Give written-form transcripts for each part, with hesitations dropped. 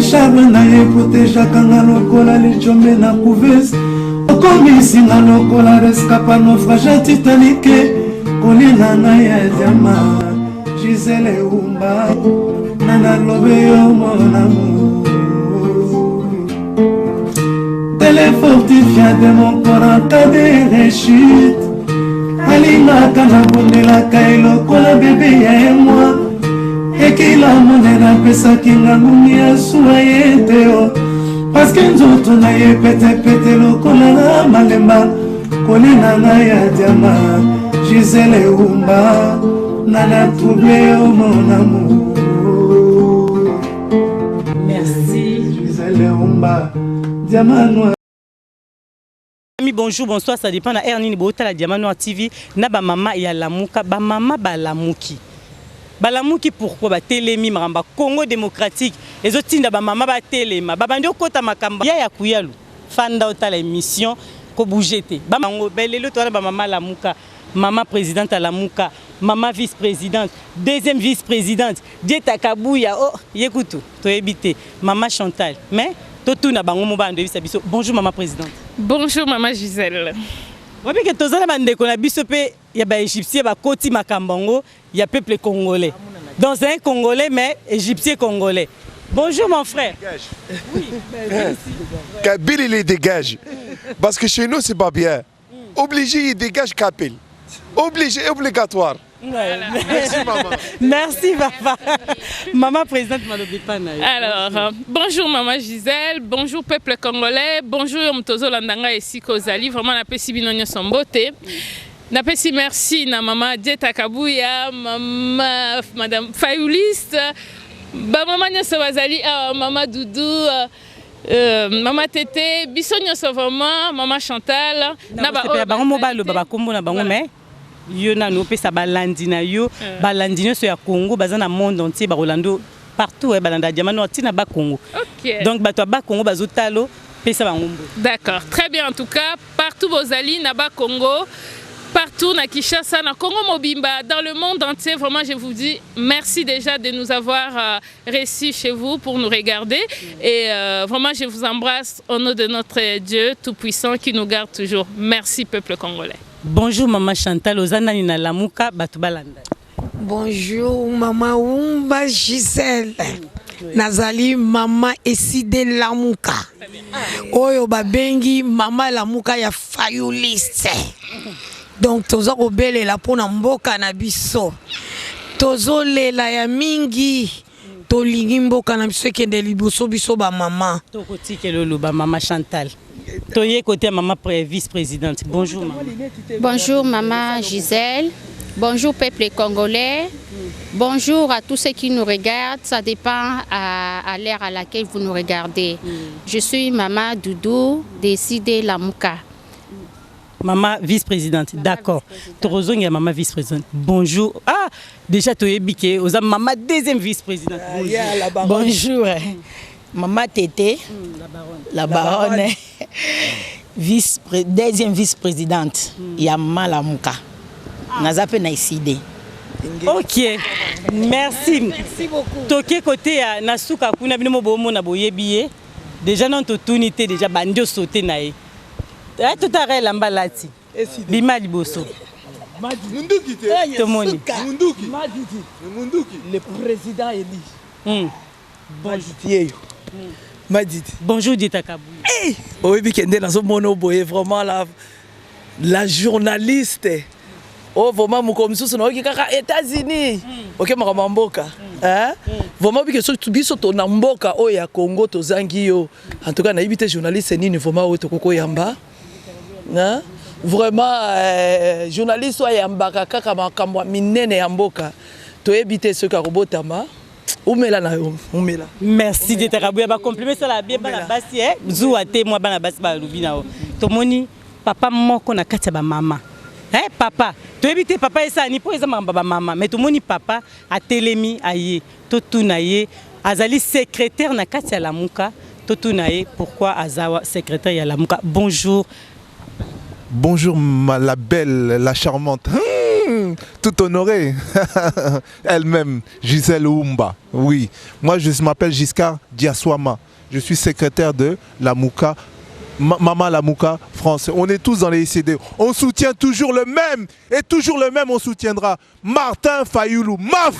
charme na ye protejaka nga lokola lichombe na couveuse okomisinga lokola rescapa naufrage titanike kolina na ya diama Gisèle Umba nana lobe yo mon amour télé fortifiant de mon corps en cas de rechute alingaka na bondelaka elokola bebe ya emwa ekila monena pesaki ngangumi ya suwa ye te o paske nzoto na ye petepete lokola na malemba kolina na ya diama Gisèle Umba nana trouble yo mon amour. Merci Gisèle Umba diamant noir. Bonjour, bonsoir, ça dépend de Ernini Bota, la Diamant Noir TV. Na ba mama ya lamuka, ba mama ba lamuki. Ba lamuki pourquoi ba télémi maramba Congo démocratique. Les autres tinda ba mama ba téléma. Ba bandio kota makamba. Ya kuyalu. Fanda ota la émission ko bougete. Ba mango belelo to ba mama lamuka. Maman présidente à lamuka, maman vice-présidente, deuxième vice-présidente. Dieta Kabouya, oh, yekutu, to ebité. Maman Chantal. Mais bonjour maman présidente. Bonjour maman Gisèle. Oui, que tous les bandés qu'on a bisopé, il y a des Égyptiens, il y a Koti Makambango, il y a peuple congolais. Donc c'est un Congolais mais Égyptien congolais. Bonjour mon frère. Oui. Kabyle il les dégage. Parce que chez nous c'est pas bien. Obligé il dégage Kabyle. Obligé, obligatoire. Merci maman. Merci papa. Maman présidente Malobipana. Alors, bonjour maman Gisèle, bonjour peuple congolais, bonjour Mtozo Landanga et Sikozali, vraiment na pesi binonyo sombote. Na pesi merci na maman Dieta Kabouya, maman madame Fayouliste, ba maman nyoso bazali, maman Doudou, maman Tété, bisonyo vraiment, maman Chantal, na ba mobile baba kombo na bango mais yo na no pesa balandina yo balandina so ya Congo bazana monde entier ba Rolando partout balanda Diamant Noir tina ba Congo. OK. Donc bato ba Congo bazotalo pesa ba ngombo. D'accord, très bien en tout cas, partout bozali na ba Congo, partout na Kinshasa, na Congo Mobimba, dans le monde entier, vraiment je vous dis merci déjà de nous avoir reçus chez vous pour nous regarder et vraiment je vous embrasse au nom de notre Dieu tout-puissant qui nous garde toujours. Merci peuple congolais. Bonjour maman Chantal, ozana ni na lamuka batu balanda. Bonjour maman Umba Gisèle. Nazali mama Eside Lamuka. Oyo babengi mama Lamuka ya Fayouliste. Donc tozo kobele la pona mboka na biso. Tozo lela ya mingi. Tolingi mboka na biso kende liboso biso ba mama. Tokotike lolo ba mama Chantal. Toye côté maman vice-présidente. Bonjour maman. Bonjour maman Gisèle. Bonjour peuple congolais. Bonjour à tous ceux qui nous regardent. Ça dépend à l'ère à laquelle vous nous regardez. Je suis maman Doudou de Lamuka. Maman vice-présidente, d'accord. Torozong est maman vice-présidente. Bonjour. Ah, déjà tu es biqué. Aux maman deuxième vice-présidente. Bonjour. Maman Tété, la baronne, deuxième vice-présidente, Yama Lamuka. Nazape Naïside. Ok, merci. Merci beaucoup. Toké côté à Nasuka, kuna bino bomo na boye billet. Déjà non totunité déjà bandio sauté naé. Tout arrêt l'ambalati. Bima liboso. Munduki te. Tomoni. Munduki. Le président élu. Bonjour. Madidi. Bonjour Dieta Kabouya. Hey, oui, bikende na zo mono boye vraiment la journaliste. Oh vraiment mon comme sous na kaka États-Unis. OK makamboka. Hein? Vraiment bike so biso to na mboka o ya Congo to zangi yo. En tout cas na ibité journaliste nini vraiment o to koko yamba. Hein? Vraiment journaliste o yamba kaka makambo minene ya mboka. To ebité ce ka robotama. Merci de te rabouer. Compliment ça la bien bana basi eh. Zouate moi bana basi ba lubina o. Tomoni papa moko na kati ba mama. Eh papa, to éviter papa esa ni po eza mamba mama, mais tomoni papa a telemi aye, to tunaye, azali secrétaire na kati ya lamuka, to tunaye pourquoi azawa secrétaire ya lamuka. Bonjour. Bonjour la belle, la charmante. tout honorée. Elle-même, Gisèle Oumba. Oui, moi je m'appelle Giscard Diaswama. Je suis secrétaire de Lamouka, Maman Lamouka France. On est tous dans les ICD. On soutient toujours le même. Et toujours le même, on soutiendra. Martin Fayoulou. Maf!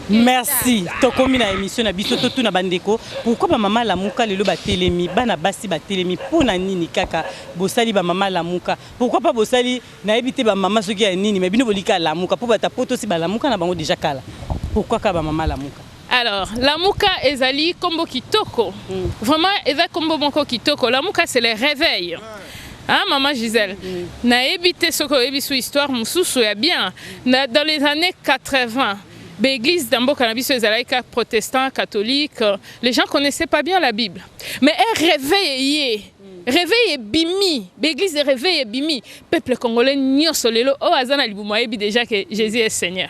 Merci. Tokomi na émission na biso totu na bandeko. Pourquoi ba maman Lamouka lelo ba telemi, bana basi ba telemi pona nini kaka bosali ba maman Lamouka. Pourquoi pas bosali na ebité ba maman soki ya nini mais bino bolika Lamouka pour ba tapoto si ba Lamouka na bango déjà kala. Pourquoi ka ba maman Lamouka? Alors, Lamouka ezali kombo kitoko. Vraiment, eza kombo moko kitoko. Lamouka c'est le réveil. Hein, maman Gisèle? Na ebité soko ebisu histoire mususu ya bien. Dans les années 80. L'église d'Amboka Nabiso ezalaika protestant, catholique, les gens connaissaient pas bien la Bible. Mais elle réveillait. Réveil et bimi, l'église de réveil et bimi, peuple congolais nyo solelo o azana libumoye bi déjà que Jésus est Seigneur.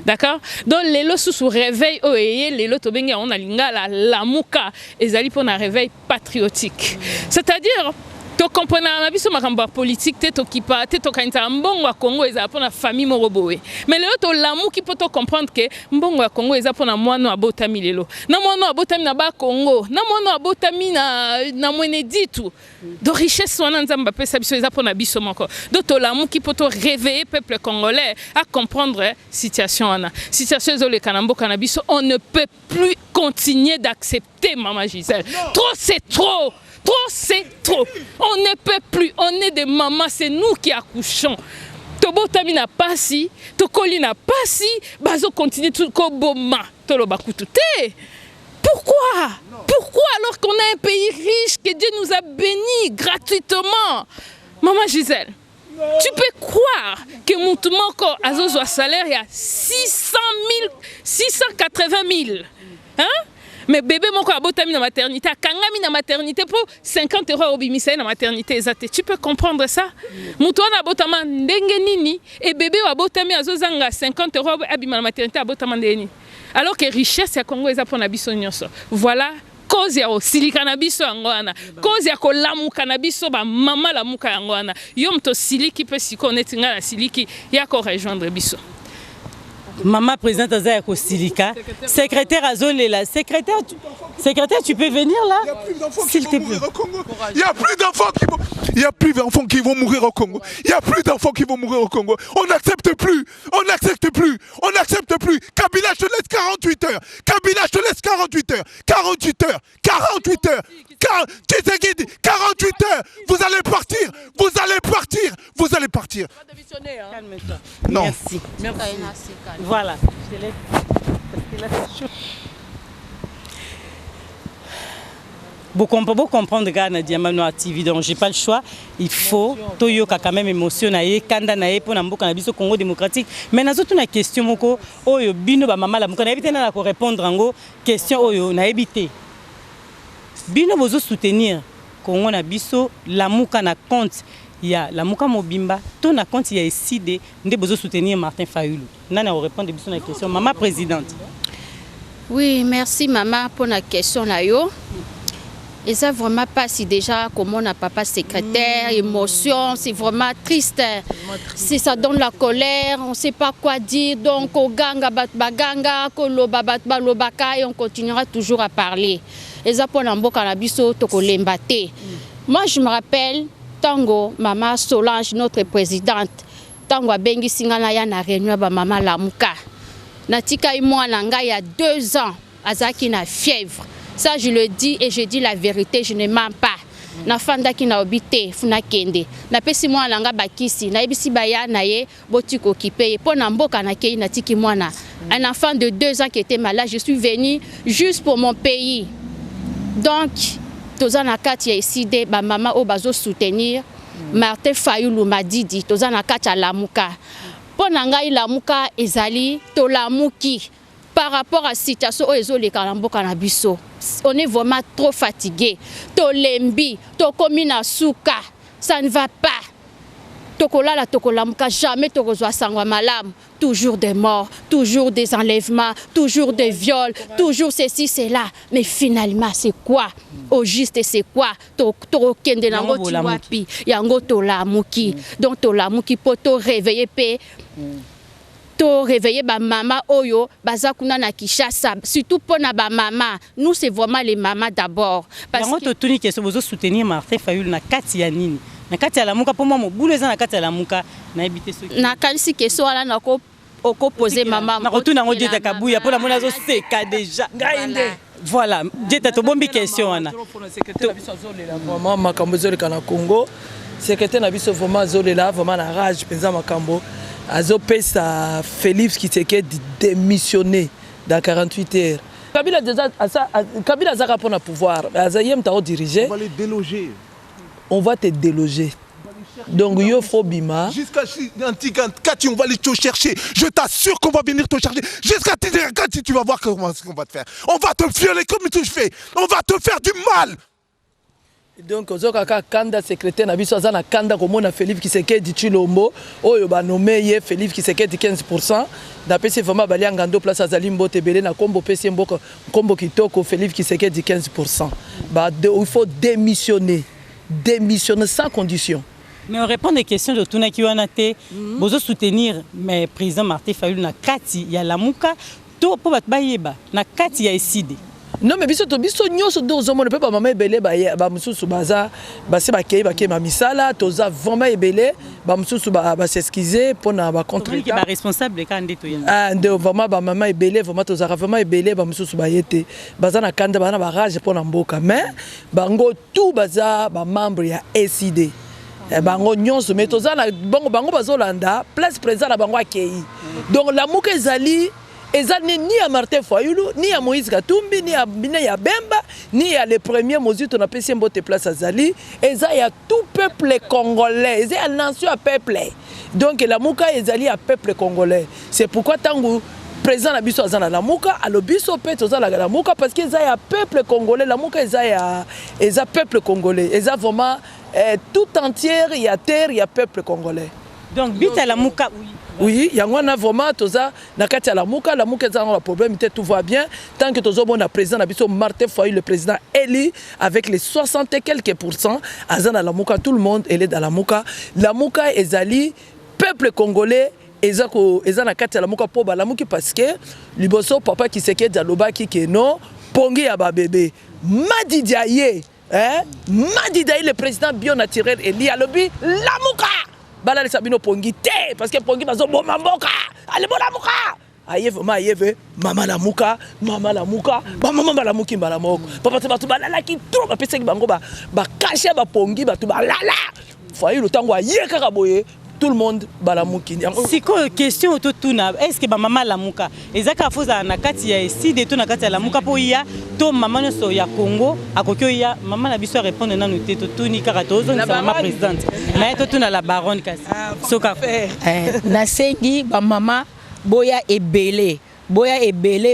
D'accord? Donc lelo sous réveil o eye lelo to benga on a lingala Lamouka ezali pour un réveil patriotique. C'est-à-dire to comprendre na biso makambo politique te to kipa te to kanisa mbongo ya Congo eza pour na famille moroboé. Mais lelo to lamuki poto comprendre que mbongo ya Congo eza pour na mwana abotami lelo. Na mwana abotami na ba Congo, na mwana abotami na mwene ditu. De richesse wana nzamba pesa biso eza pour na biso moko. Do to lamuki poto réveiller peuple congolais à comprendre situation wana. Situation zo le kanamboka na biso, on ne peut plus continuer d'accepter maman Gisèle. Trop c'est trop. Trop c'est trop. On ne peut plus. On est des mamans, c'est nous qui accouchons. Tobo tamina pasi, tokoli na pasi, bazo continue tout koboma, tolo bakutute. Pourquoi? Pourquoi alors qu'on a un pays riche que Dieu nous a bénis gratuitement? Maman Gisèle, tu peux croire que mon moko azozo a salaire il y a 600 000, 680 000. Hein? Mais bébé moko abotami na maternité, kangami na maternité pour 50 € obimisa na maternité ezate. Tu peux comprendre ça? Muto na abotama ndenge nini et bébé abotami azozanga 50 € abima na maternité abotama ndeni. Alors que richesse ya Congo eza pona biso nyonso. Voilà cause ya osilika na biso yango wana. Cause ya kolamuka na biso ba mama lamuka yango wana. Yo mto siliki pe sikoneti nga na siliki ya ko rejoindre biso. Maman présidente Azaya Kosilika, secrétaire Azolela, secrétaire, tu peux venir là? S'il te plaît. Il n'y a plus d'enfants qui vont. Il n'y a plus d'enfants qui vont mourir au Congo. Il n'y a plus d'enfants qui vont mourir au Congo. On n'accepte plus. On n'accepte plus. On n'accepte plus. Kabila, je te laisse 48 heures. Kabila, je te laisse 48 heures. 48 heures. 48 heures. 48 heures. Vous allez partir. Vous allez partir. Vous allez partir. Calme-toi. Non. Merci. Voilà. Je te laisse. Parce que là, c'est chaud. Vous comprendre Ghana Diamano TV, donc j'ai pas le choix. Il faut Toyoka quand même émotionné, kanda nae pour namboka na biso Congo démocratique. Mais nazo tuna question moko oyo bino ba mama la muka na ebité na ko répondre ngo question oyo na ebité. Bino bozo soutenir Congo na biso la muka na compte ya la muka mobimba to na compte ya ECD nde bozo soutenir Martin Fayoulou. Nana répondre biso na question maman présidente. Oui, merci maman pour la question là yo. Et ça vraiment pas si déjà comme on a papa secrétaire, émotion, c'est vraiment triste. Si ça donne la colère, on ne sait pas quoi dire. Donc au ganga bat baganga, kolo babat balobaka et on continuera toujours à parler. Et ça pour l'amboka na biso to kolembate. Moi je me rappelle tango maman Solange notre présidente tango abengi singana ya na réunion ba maman Lamouka. Natika et moi nanga il y a 2 ans azaki na fièvre. Ça, je le dis et je dis la vérité, je ne mens pas. Na fanda ki na obité, funa kende. Na pesi mwa langa bakisi, na ebisi baya na ye, botik occupé. Po na mboka na kei na tiki mwana. Un enfant de 2 ans qui était malade, je suis venue juste pour mon pays. Donc, toza na kati ya eside, ba mama o bazo soutenir. Martin Fayoulou m'a dit, toza na kati ya Lamouka. Po na ngai Lamouka ezali, to lamuki. Par rapport à la situation où ils ont les Kalamboka na biso, on est vraiment trop fatigué. To lembi, to komina souka, ça ne va pas. tokolala tokolamuka jamais tokozwa sangwa malam, toujours des morts, toujours des enlèvements, toujours des viols, toujours ceci cela, mais finalement c'est quoi au juste c'est quoi tokende nango tiwapi yango tolamuki donc tolamuki poto réveiller pe to réveiller ba mama oyo baza kuna na Kinshasa surtout pour na ba mama nous c'est vraiment les mamas d'abord parce que to tuni que vous soutenir Martin Fayulu na kati ya nini na kati ya lamuka pour moi mobulu eza na kati ya lamuka na ebité soki na kanisi que so ala na ko poser maman na retourna ngo Dieta Kabuya pour la mona zo seka déjà ngainde voilà Dieta to bombi question wana vraiment makambo zoleka na Congo secrétaire na biso vraiment zolela vraiment na rage penza makambo azopesa Félix Tshisekedi démissionné dans 48 heures. Kabila Zaka pour le pouvoir, Azayem t'a dirigé. On va les déloger. On va te déloger. Donc il faut bima. Jusqu'à Kati, on va aller te chercher. Je t'assure qu'on va venir te chercher. Jusqu'à Kati, tu vas voir comment on va te faire. On va te violer comme tu fais. On va te faire du mal. Donc ozokaka kanda secrétaire na biso azana kanda komona Félix Tshisekedi Tshilombo oyo ba nommé ye Félix Tshisekedi 15% d'après c'est vraiment balianga ndo place azali mbote belé na kombo pesi mboko kombo kitoko Félix Tshisekedi 15%. Bah il faut démissionner sans condition. Mais on répond des questions de Tuna Kiwanate, bozo soutenir mais président Martin Fayulu na kati ya lamuka to po batbayeba na kati ya eside. Non mais biso nyonso dozo mo ne peut pas maman ebele ba mususu baza base bakei ma misala toza vraiment ebele ba mususu ba s'excuser pona ba contre qui ba responsable ka ndeto ya ah nde vraiment ba maman ebele vraiment toza vraiment ebele ba mususu ba yete baza na kanda bana ba rage pona mboka mais bango tout baza ba membre ya SID bango nyonso mais toza na bango bazolanda place président na bango akei donc la muka ezali ni à Martin Fayulu, ni à Moïse Katumbi, ni à Bemba, ni à les premiers mesures on a passé mbote place à Zali, et ça y a tout peuple congolais, et la nation à peuple. Donc la Mouka ezali à peuple congolais. C'est pourquoi tango président la biso azana la Mouka, à le biso peut ozala la Mouka parce que ça y a peuple congolais, la Mouka eza peuple congolais, eza vraiment tout entière, il y a terre, il y a peuple congolais. Donc bita la Mouka oui. Oui, il y a vraiment toza na kati ya la muka za un problème tout va bien tant que tozo bon président na biso Martin Fayulu le président élu avec les 60 et quelques % azana la muka tout le monde est dans la muka ezali peuple congolais eza na kati ya la muka po ba la muki parce que liboso papa Tshisekedi alobaki ke non pongi ya ba bébé Madi Diaye le président bio naturel élu alobi la muka bala les sabino pongi te parce que pongi bazo bomba mboka ale bona muka ayeve mama la muka ba mama la muki mbala moko papa te batu balala ki trop ba pesa ki bango ba cacher ba pongi batu balala Fayulu tango ayeka ka boye tout le monde balamuki. C'est quoi question autotuna? Est-ce que maman la muka? Ezaka foza na kati ya esi de to na kati ya la muka po ya to maman so ya Congo akokyo ya maman la biso répondre na noté to tuni kaka to zo maman présidente. Mais to tuna la baronne kasi. Soka na sengi ba maman boya ebele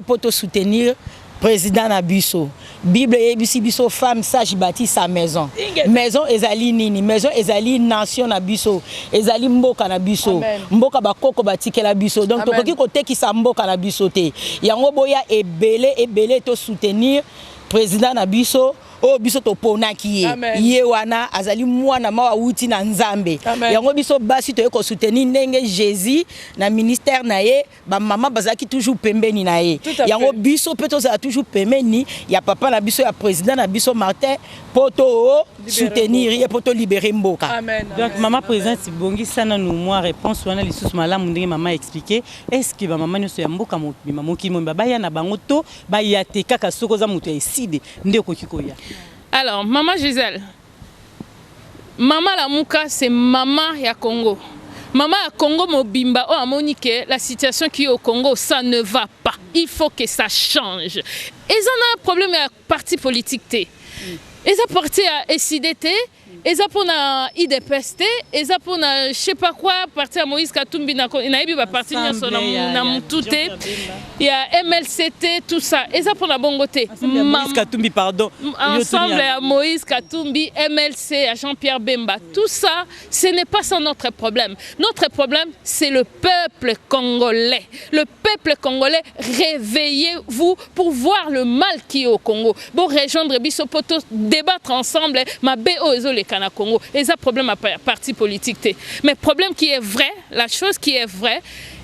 pour te soutenir président na biso. Bible et biso femme sage bâtit sa maison. Maison ezali nini? Maison ezali nation na biso. Ezali mboka na biso. Mboka bakoko batikela biso. Donc tokoki kote ki sa mboka na biso te. Yango boya ebele to soutenir président na biso. O biso to ponaki ye wana azali mwana mawa uti na nzambe yango biso basi to ko soutenir ndenge Jésus na ministère na ye ba mama bazaki toujours pembeni na ye yango biso peto za toujours pembeni ya papa na biso ya président na biso Martin poto soutenir ye poto libérer mboka. Donc maman présidente bongi sana nous moi réponse wana lisusu malamu ndenge maman expliquer est-ce que ba maman nyoso ya mboka maman ki mo ba ya na bango to ba ya te kaka soko za mutu eside ndeko kikoya. Alors, maman Gisèle, maman la Mouka, c'est maman ya Congo. Maman ya Congo mobimba, oh Monique, la situation qui est au Congo, ça ne va pas. Il faut que ça change. Et ça a un problème avec le parti politique. Et ça parti à SIDT, eza pona IDPST eza pona je sais pas quoi parti à Moïse Katumbi na yebi ba parti nyonso na mutute ya MLCT tout ça eza pona bongote Moïse Katumbi pardon ensemble à Moïse Katumbi MLC à Jean-Pierre Bemba tout ça ce n'est pas ça notre problème. Notre problème c'est le peuple congolais. Le peuple congolais, réveillez-vous pour voir le mal qui est au Congo. Pour rejoindre Bissopoto, débattre ensemble, ma BO les Cana Congo. Et ça problème à parti politique. Mais problème qui est vrai, la chose qui est vraie,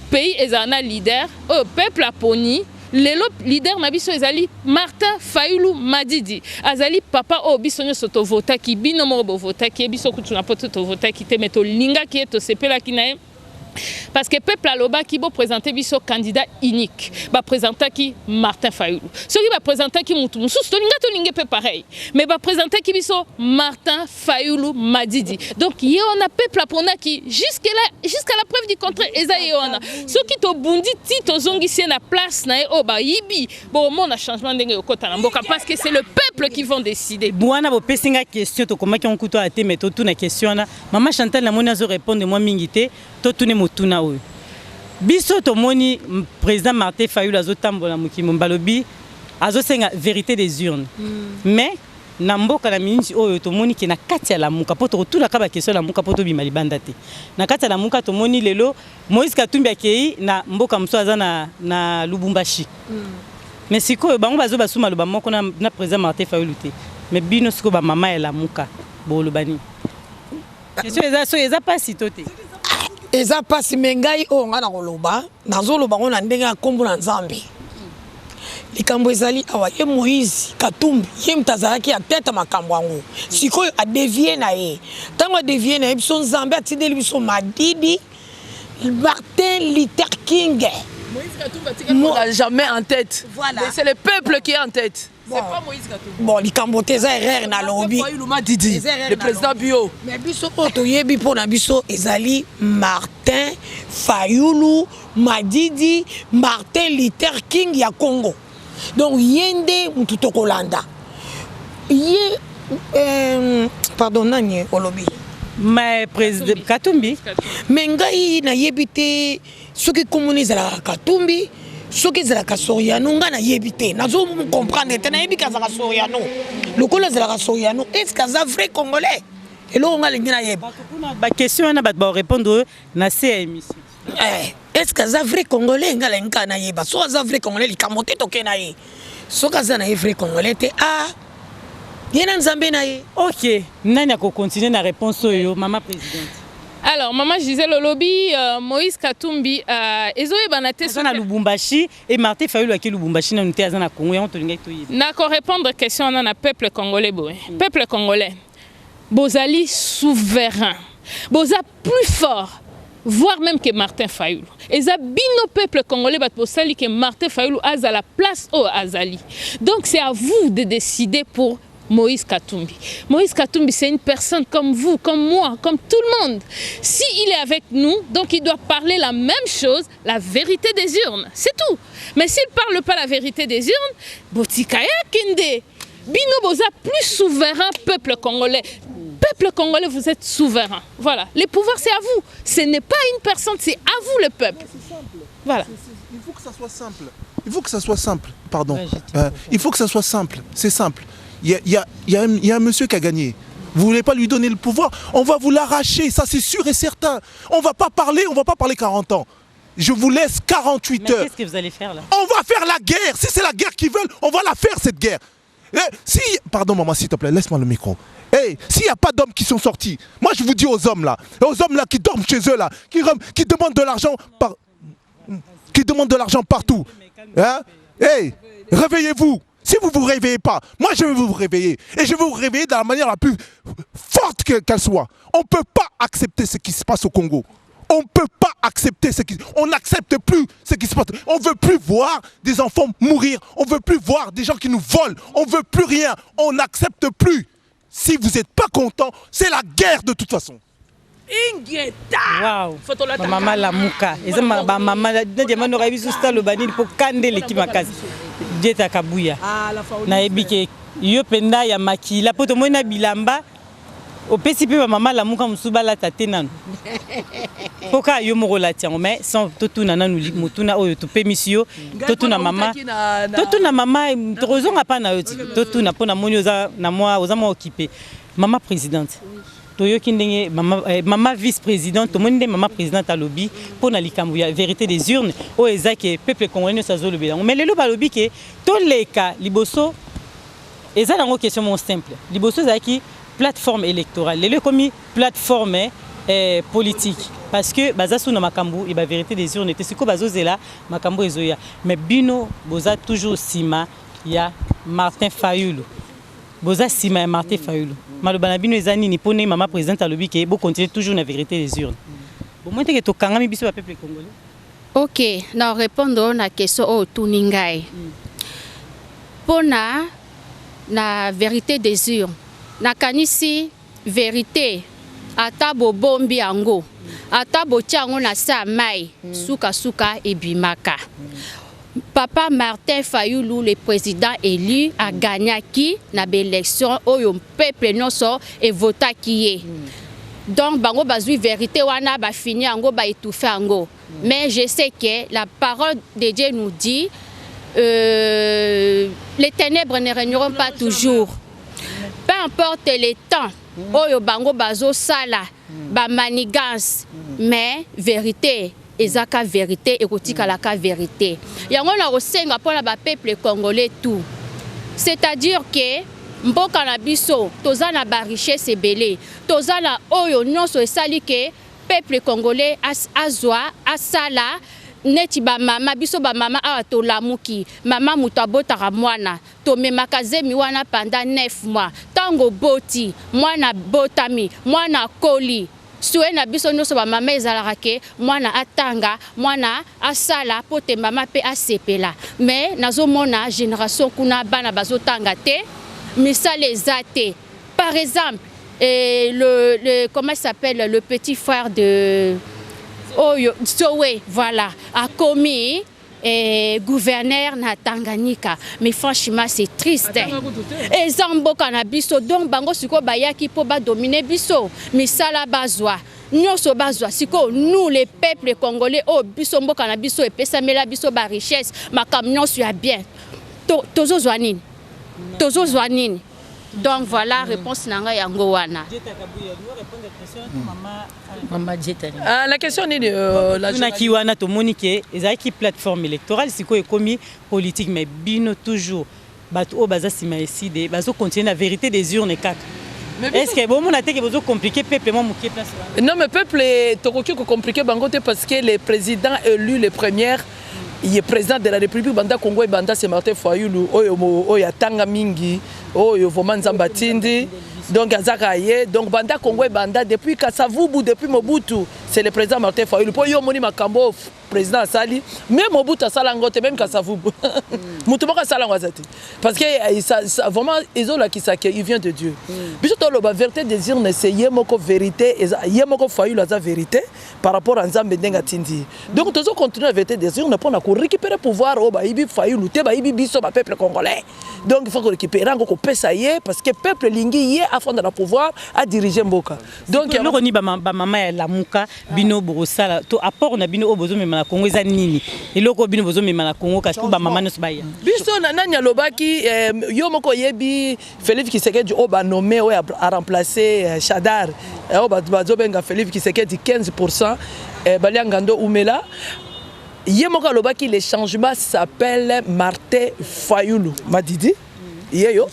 pays est un leader, au peuple a poni. Le leader nabiso ezali Martin Fayulu Madidi azali papa o bisonyo soto vota ki bino mo bo vota ki biso kutuna poto to vota ki te meto linga ki to sepela ki na parce que peuple aloba qui va présenter biso candidat unique va présenter qui Martin Fayulu ce qui va présenter qui mutu musu to linga to linga peu pareil mais va présenter qui biso Martin Fayulu Madidi donc y on a peuple apona qui jusqu'à la preuve du contraire eza y on a ce qui to bundi ti to zongi na place na o ba yibi bon mon a changement ndenge okota na mboka parce que c'est le peuple qui vont décider bwana bo pesinga question to komaki on kuto ate mais to tuna question na maman Chantal na mona zo répondre moi mingité to tune motuna oyo biso to moni président Martin Fayulu azotambola mukimo mbalobi azosenga vérité des urnes mais na mboka na minisi oyo to moni ke na kati ya lamuka poto kotula ka ba question la muka poto bima libanda te na kati ya lamuka to moni lelo Moïse Katumbi akei na mboka mso aza na Lubumbashi mais siko bango bazo basuma loba moko na président Martin Fayulu te mais bino siko ba mama ya lamuka bo lobani question eza pas sitote eza pasi mengai o nga na koloba nazoloba ngo na ndenge ya kombo na Nzambe likambo ezali awa ye Moïse Katumbi ye mtazalaki ya tete makambo yango sikoyo a dévier na ye tango a dévier na ye biso Nzambe atindeli biso Madidi Martin Luther King Moïse Katumbi n'a jamais en tête. Voilà. C'est le peuple qui est en tête. Bon. C'est pas Moïse Katumbi. Bon, likambo teza erreur na lobby. Le président Bio. Mais biso oto yebi pona biso ezali Martin Fayulu Madidi Martin Luther King ya Congo. Donc yende mututo kolanda. Ye pardon nani olobi. Mais président Katumbi mais ngai na yebite soki komuni zala Katumbi soki zala Soriano nga na yebite nazo comprendre te na yebika zala Soriano lokola zala Soriano est-ce que ça vrai congolais et là on a lingi na yeba ba question na ba répondre na émission est-ce que ça vrai congolais nga linga na yeba so ça vrai congolais likamote to ke na ye so ka za na vrai congolais te yena Nzambe na ye. OK, nani ako continuer na réponse yo maman présidente. Alors maman Gisèle Olobi Moïse Katumbi ezoye banate sur na Lubumbashi et Martin Fayulu aki Lubumbashi na nté azana Congo on to linga to yi. Na ko répondre question na peuple congolais boy. Peuple congolais. Bozali souverain. Boza plus fort. Voire même que Martin Fayulu. Et ça bino peuple congolais bat posali que Martin Fayulu a la place au Azali. Donc c'est à vous de décider pour Moïse Katumbi. Moïse Katumbi, c'est une personne comme vous, comme moi, comme tout le monde. S'il est avec nous, donc il doit parler la même chose, la vérité des urnes. C'est tout. Mais s'il ne parle pas la vérité des urnes, Botikaya Kinde, Bino Boza plus souverain peuple congolais. Peuple congolais, vous êtes souverain. Voilà. Les pouvoirs, c'est à vous. Ce n'est pas une personne, c'est à vous le peuple. Voilà. Il faut que ça soit simple. Il faut que ça soit simple. Pardon. Il faut que ça soit simple. C'est simple. Il y a un monsieur qui a gagné. Vous voulez pas lui donner le pouvoir? On va vous l'arracher, ça c'est sûr et certain. On va pas parler 40 ans. Je vous laisse 48 heures. Mais qu'est-ce que vous allez faire là? On va faire la guerre. Si c'est la guerre qu'ils veulent, on va la faire cette guerre. Pardon maman, s'il te plaît, laisse-moi le micro. S'il n'y a pas d'hommes qui sont sortis, moi je vous dis aux hommes là qui dorment chez eux là, qui demandent de l'argent partout. Hein? Réveillez-vous. Si vous ne vous réveillez pas, moi je vais vous réveiller. Et je vais vous réveiller de la manière la plus forte qu'elle soit. On ne peut pas accepter ce qui se passe au Congo. On ne peut pas accepter on n'accepte plus ce qui se passe. On ne veut plus voir des enfants mourir. On ne veut plus voir des gens qui nous volent. On ne veut plus rien. On n'accepte plus. Si vous n'êtes pas content, c'est la guerre de toute façon. Wow. Maman la muka. Et ça maman la demande aurait vu sous le banni pour kande l'équipe makazi. Dieta kabuya. Na ebike yo penda ya maki la poto mona bilamba opesi pe ba mama la muka musuba la tatenano poka yo moko la tiango mais sans totuna nanu mutuna oyo to pemisio totuna mama tozonga pa na yo totuna pona moni oza na moi oza mo occupé mama présidente toyoki ndenge mama vice-présidente tomoni nde mama présidente alobi pona likambo ya vérité des urnes o ezaki peuple congolais sazo lobela mais lelo balobi ke toleka liboso eza nango question mon simple liboso ezaki plateforme électorale lelo komi plateforme politique parce que bazasu na makambo et ba vérité des urnes était siko bazozela makambo ezoya mais bino boza toujours sima ya Martin Fayulu boza sima ya Martin Fayulu malobana bino ezani ni pone mama présidente alobi ke bo continuer toujours la vérité des urnes bon moi te que to kangami biso ba peuple congolais. OK, na répondre à la question au tuningai pona na vérité des urnes na kanisi vérité ata bobombi yango ata botiango na sa mai suka ebimaka. Papa Martin Fayulu, le président élu, a gagné qui na l'élection où le peuple non et vota qui est. Donc bango bazui vérité wana ba fini ango ba étouffer ango. Mais je sais que la parole de Dieu nous dit les ténèbres ne régneront pas toujours. Peu importe les temps, oyo bango bazo sala ba manigance, mais vérité ezaka vérité ekotika la ka vérité. Yango na osenga pona ba peuple congolais tout. C'est-à-dire que mboka na biso toza na ba richesse ebele, toza na oyo nyonso esali ke peuple congolais azwa asala neti ba mama biso ba mama awa to lamuki mama mutabota mwana to memaka zemi wana pendant 9 mois tango boti mwana botami mwana koli suwe na biso nyonso ba mama ezalaka ke mwana atanga mwana asala pote mama pe asepela mais nazomona génération kuna bana bazotanga te misala ezate par exemple le comment s'appelle le petit frère de Zoé, voilà, a commis gouverneur na Tanganyika. Mais franchement, c'est triste. Et Zambo Kanabiso, donc Bango Siko Bayaki pour dominer Biso. Mais ça la bazwa. Nous sommes bazwa. Siko, nous les peuples congolais, oh, Bisombo Kanabiso et Pesamela Biso ba richesse, ma camion soit bien. Tozo Zwanine. Tozo Zwanine. Donc voilà, réponse nanga yango wana. La question est de la kiwana to monique ezaki plateforme électorale siko ekomi politique mais bino toujours bato o baza sima eside bazo continuer la vérité des urnes kaka. Est-ce que bon mon attaque bozo compliqué peuple moi muké place. Non mais peuple tokoki ko compliqué bangote parce que le président élu le premier il est président de la République banda Congo et banda c'est Martin Fayulu oyo atanga mingi oyo vraiment Nzambatindi donc azakaye donc banda Congo et banda depuis Kasavubu depuis Mobutu c'est le président Martin Fayulu pour yo moni makambo président Asali même Mobutu asala ngote même Kasavubu mutu boka sala ngwazati parce que ça vraiment ezola kisake il vient de Dieu biso to loba vérité des urnes c'est yemoko vérité yemoko Fayulu aza vérité par rapport à Nzambe ndenga tindi donc tozo continuer la vérité des urnes pour na ko récupérer pouvoir au ba ibi Fayulu te ba ibi biso ba peuple congolais donc il faut récupérer ngo pesa ye parce que peuple lingi ye afin de la pouvoir à diriger mboka donc loko ni ba mama ya lamuka bino borosala to apport na bino obozo mema na Congo za nini eloko bino bozo mema na Congo kasi ba mama no baya biso na nanya lobaki yo moko yebi Félix Tshisekedi oba nommé o a remplacé Chadar oba bazo benga Félix Tshisekedi 15% baliangando umela yemoko lobaki le changement s'appelle Martin Fayulu madidi yeyo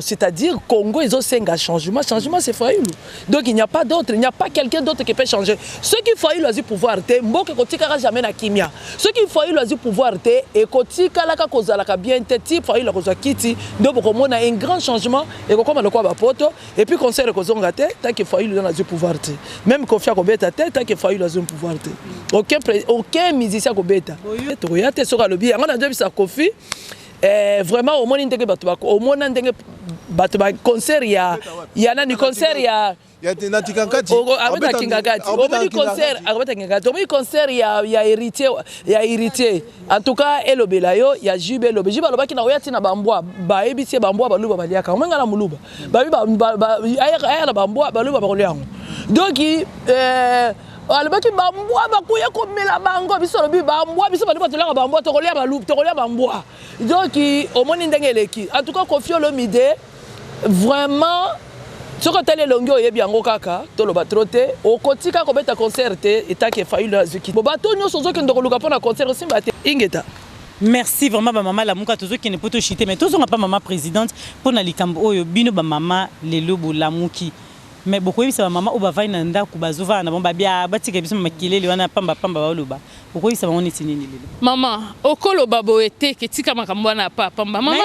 c'est-à-dire Congo ils ont 5 changements c'est Fayulu donc il n'y a pas d'autre il n'y a pas quelqu'un d'autre qui peut changer ce qui Fayulu a du pouvoir te mboka kotika jamais na kimia ce qui Fayulu a du pouvoir te et kotika la ka kozala ka bien te type Fayulu la kozwa kiti donc on a un grand changement et comme le quoi ba poto et puis conseil kozonga te tant que Fayulu a du pouvoir te même Kofia Kobeta te tant que Fayulu a du pouvoir te aucun musicien Kobeta to ya te soka lobi on a déjà vu ça Kofi vraiment au moins ndenge bato au moins ndenge bato ba concert ya nani concert abeta kingakati omoni concert ya héritier en tout cas elobela yo ya Jube elobe Jube alobaki na oya tina bambwa bayebisi bambwa baluba baliaka omenga na muluba aya na bambwa baluba bakoli yango donc alobaki bambwa bakuya komela bango biso lobi bambwa biso bali batolaka bambwa tokolia baluba tokolia bambwa donc omoni ndenge eleki en tout cas Koffi Olomide vraiment soko tele longo yebi yango kaka toloba trote okotika kobeta concert te etake faila zuki bo bato nyonso zoki ndoko luka pona concert simba te ingeta. Merci vraiment ba maman Lamuka tozo qui ne poto chiter mais tozo pas maman présidente pona likambo oyo bino ba maman lelo bo Lamuki mais beaucoup ça maman oba vai na ndako bazova na bomba bia batika biso makilele wana pamba baloba beaucoup ça on est nini lelo maman okolo babo ete ketika makambo na papa maman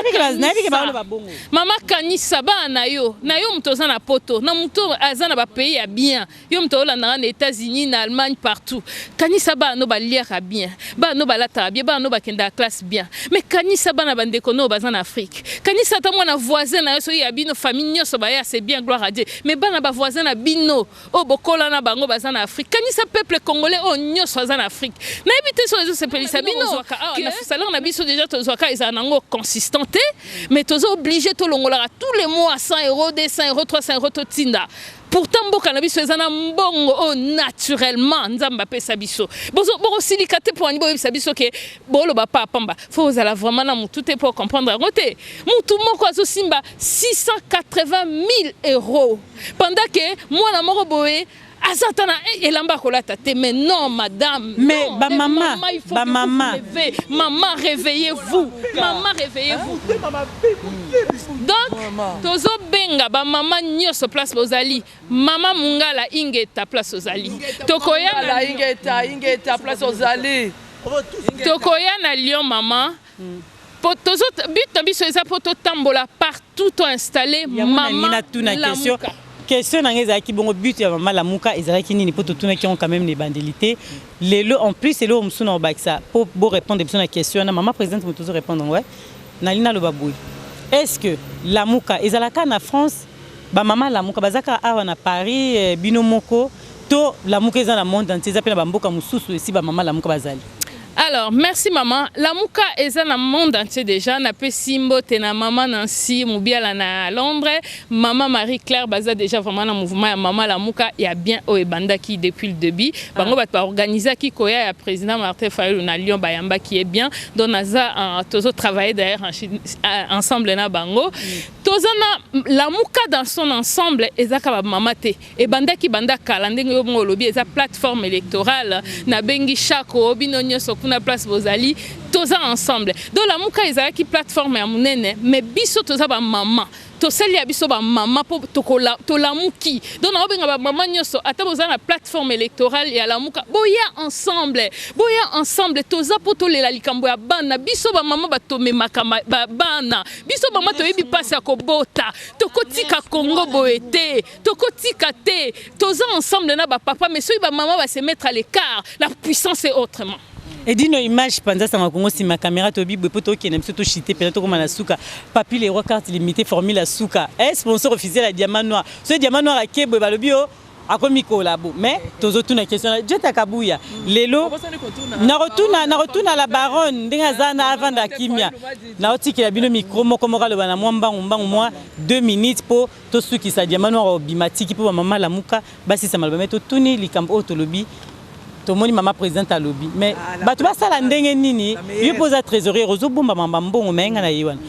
mama kanisa bana yo mtoza na poto na mto azana ba pays ya bien yo mto olanda na États-Unis na Allemagne partout kanisa bana ba liaka bien bana ba lata bien bana ba kenda classe bien mais kanisa bana bande kono bazana Afrique kanisa ta mwana voisin na yo so ya bino famille nyoso ba ya c'est bien gloire à Dieu mais bana voisin na bino o bokola na bango bazana Afrique kanisa peuple congolais o nyoso bazana Afrique na ebité so les sepelisa bino na salaire na biso déjà tozwaka ezanango consistanté mais tozo obligé to longola tous les mois 100 €, 200 €, 300 € to tinda. Pourtant mboka na biso ezana mbongo o naturellement nzamba pesa biso bozo silikate pour ani boyebisa biso ke bolo ba pamba faut ala vraiment na mutu te pour comprendre ngote mutu moko azo simba 680 000 € pendant que moi na moko boye azatana elamba kolata te mais non madame mais non, ba maman maman réveillez-vous maman réveillez-vous donc tozo benga ba maman nyoso place bozali maman mungala ingeta place ozali tokoya la ingeta place ozali tokoya na Lyon maman tozo but biso eza poto tambola partout to installé maman la muka question nangeza ki bongo but ya maman Lamuka ezalaki nini poto tuna qui ont quand même les bandelités lelo en plus c'est le msuna obaksa pour bo répondre à la question na maman présidente mo toujours répondre ouais nalina lo baboui est-ce que Lamuka ezalaka na France ba maman Lamuka bazaka awa na Paris bino moko to Lamuka eza na monde entier za pena ba mboka mususu esi ba maman Lamuka bazali. Alors, merci maman. Lamuka est dans le monde entier déjà. Na pe simbo te na maman Nancy Moubiala na Londres. Maman Marie-Claire baza déjà vraiment dans le mouvement. Maman Lamuka y a bien au Ebanda qui depuis le début. Bango bat pa organiser qui koya ya président Martin Fayulu na Lyon Bayamba qui est bien. Donc naza tozo travailler d'ailleurs ensemble na bango. Tozo na Lamuka dans son ensemble ezaka ba mama te. Ebanda ki banda kala ndenge yo bongo lobi eza plateforme électorale na bengi chako bino nyoso na place bozali toza ensemble donc la muka ezalaki plateforme ya munene mais biso toza ba mama tosali ya biso ba mama po tolamuki donc na obenga ba mama nyoso ata boza na plateforme électorale ya la muka boya ensemble toza po tolela likambo ya bana biso ba mama batomemaka bana biso mama toyebi pasi ya kobota tokotika Congo boete tokotika te toza ensemble na ba papa mais soki ba mama va se mettre à l'écart la puissance est autrement. Et dis nos images pendant ça Congo si ma caméra to bibo poto qui n'aime surtout chiter peut-être comme la souka papi les carte limitée formule la souka est sponsor officiel à diamant noir ce diamant noir à kebo balobio a komi kolabo mais tozo tuna question Dieu takabuya lelo na retourna la baronne ndinga zana avant da kimia na otiki la bino micro moko moko le bana mwambangu moi 2 minutes pour to suki sa diamant noir obimatiki pour maman Lamuka basi ça malba mais to tuni likambo otolobi tomoni maman présidente à lobby mais bato basala ndenge nini yo posa trésorier ozo bomba mamba mbongo menga na yewana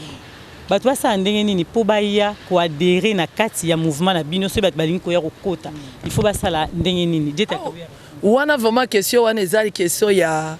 bato basala ndenge nini po baya ko adhérer na kati ya mouvement na bino so bato balingi ko ya kokota il faut basala ndenge nini jeta wana vraiment question wana ezali question ya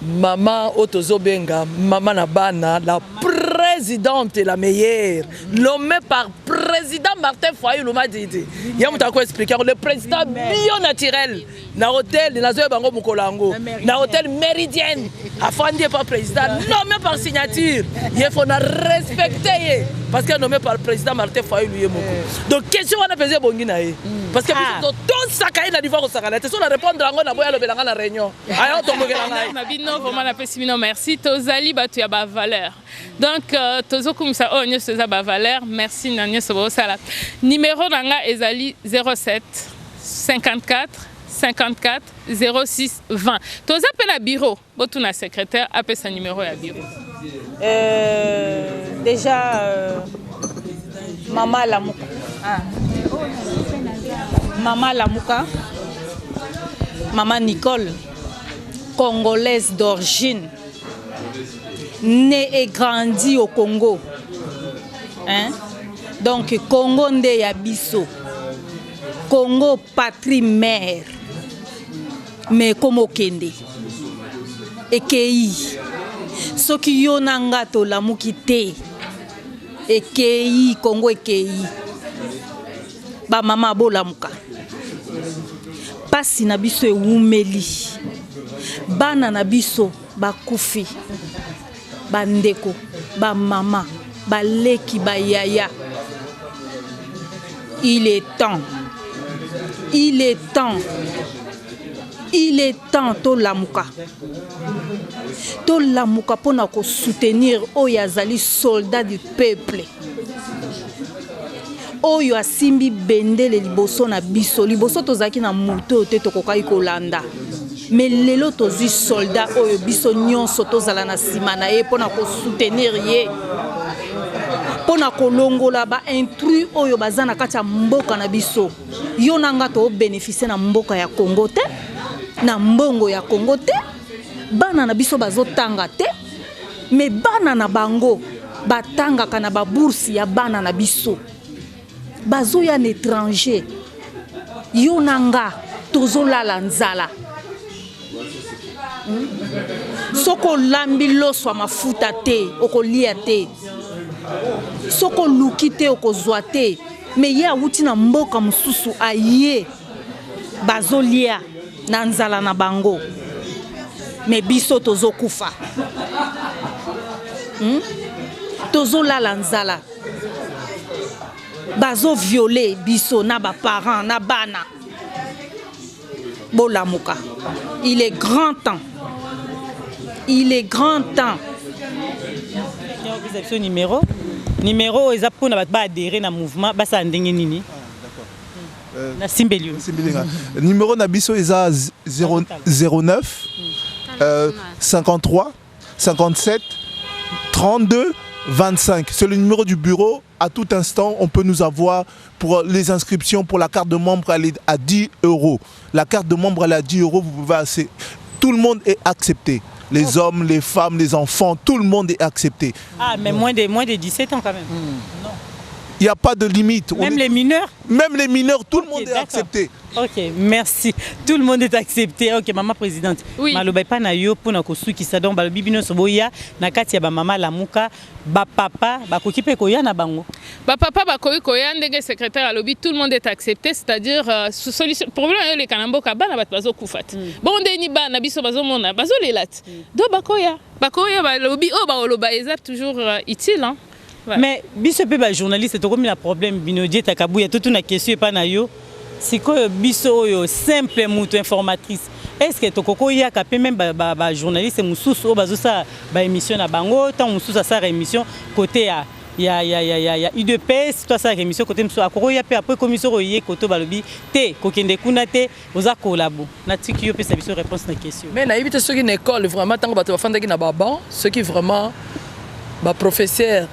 maman otozo benga maman na bana la présidente la meilleure nommée par président Martin Fayulu m'a dit il y a muta ko expliquer le président bio naturel na hôtel nazoya bango mukolango na hôtel Méridien afandi par président nommé par signature il faut na respecter parce que nommé par le président Martin Fayulu yemo donc question wana pese bongi na ye parce que tout sakaye na diva ko sakala te so na répondre ngo na boya lobelanga na réunion ayo tombokela ngai mabino vraiment na pessimino merci tozali batu ya ba valeur donc tozokumisa o nyo seza ba valeur merci na nyo sobo sala numéro nanga ezali 07 54 54 06 20 toza pe na bureau botu na secrétaire apesa numéro ya bureau déjà Mama Lamuka Mama Lamuka Maman Nicole congolaise d'origine née et grandie au Congo hein? Donc Congo nde ya biso Congo patrie mère mais comme okende ekei soki yo nanga to lamuki te ekei Congo ekei ba mama bo lamuka pasi na biso ewumeli bana na biso bakufi bandeko ba mama baleki ba yaya il est temps to lamuka pona ko soutenir oyo azali soldat du peuple oyo asimbi bendele liboso na biso liboso tozaki na moto te tokokai kolanda mais lelo tozwi soldat oyo biso nyonso tozala na sima na ye pona ko soutenir ye pona kolongola ba intrus oyo baza na kati ya mboka na biso yo nanga to bénéficier na mboka ya Congo te na mbongo ya Congo te bana na biso bazotanga te mais bana na bango batangaka na ba bourse ya bana na biso bazoya na étranger yo nanga tozolala nzala soko lambi loso mafuta te okolia te soko luki te okozwa te mais ye awuti na mboka mususu aye bazolia na nzala na bango mais biso tozokufa tozolala nzala bazo violer biso na ba parents na bana bolamuka il est grand temps numéro eza pona ba adhérer na mouvement basa ndenge nini na simbelio numéro na biso eza 09 53 57 32 25. C'est le numéro du bureau. À tout instant, on peut nous avoir pour les inscriptions pour la carte de membre, elle est à 10 €. La carte de membre, elle est à 10 €. Vous pouvez assez. Tout le monde est accepté. Les hommes, les femmes, les enfants, tout le monde est accepté. Ah, mais moins de 17 ans quand même. Non. Il n'y a pas de limite. Même les mineurs? Même les mineurs, tout le monde est accepté. Ok, merci. Tout le monde est accepté. Ok, maman présidente. Oui. Maloba pa na yo pona ko suki sa donc balobi bino soboya na kati ya ba mama lamuka ba papa ba kokipe ko ya na bango. Ba papa ba koya ndenge secrétaire alobi tout le monde est accepté, c'est-à-dire solution problème les kanamboka bana bat bazo kufat. Bon ndeni bana biso bazo mona bazo lelat. Do bakoya ba lobi o ba oloba ezap toujours utile hein. Ouais. Mais biso pe ba journaliste to comme la problème binodie takabuya toute une question pa na yo. C'est que biso yo simple muto informatrice. Est-ce que tokoko ya ka pe même ba journaliste mususu o bazo sa ba émission na bango tant mususu sa émission côté ya UDPS toi sa émission côté mususu akoko ya pe après commission royé côté balobi te kokende kuna te oza kolabo. Na tiki yo pe sa biso réponse na question. Mais na yibite ceux qui n'école vraiment tant bato bafanda ki na baba, ceux qui vraiment ba professeur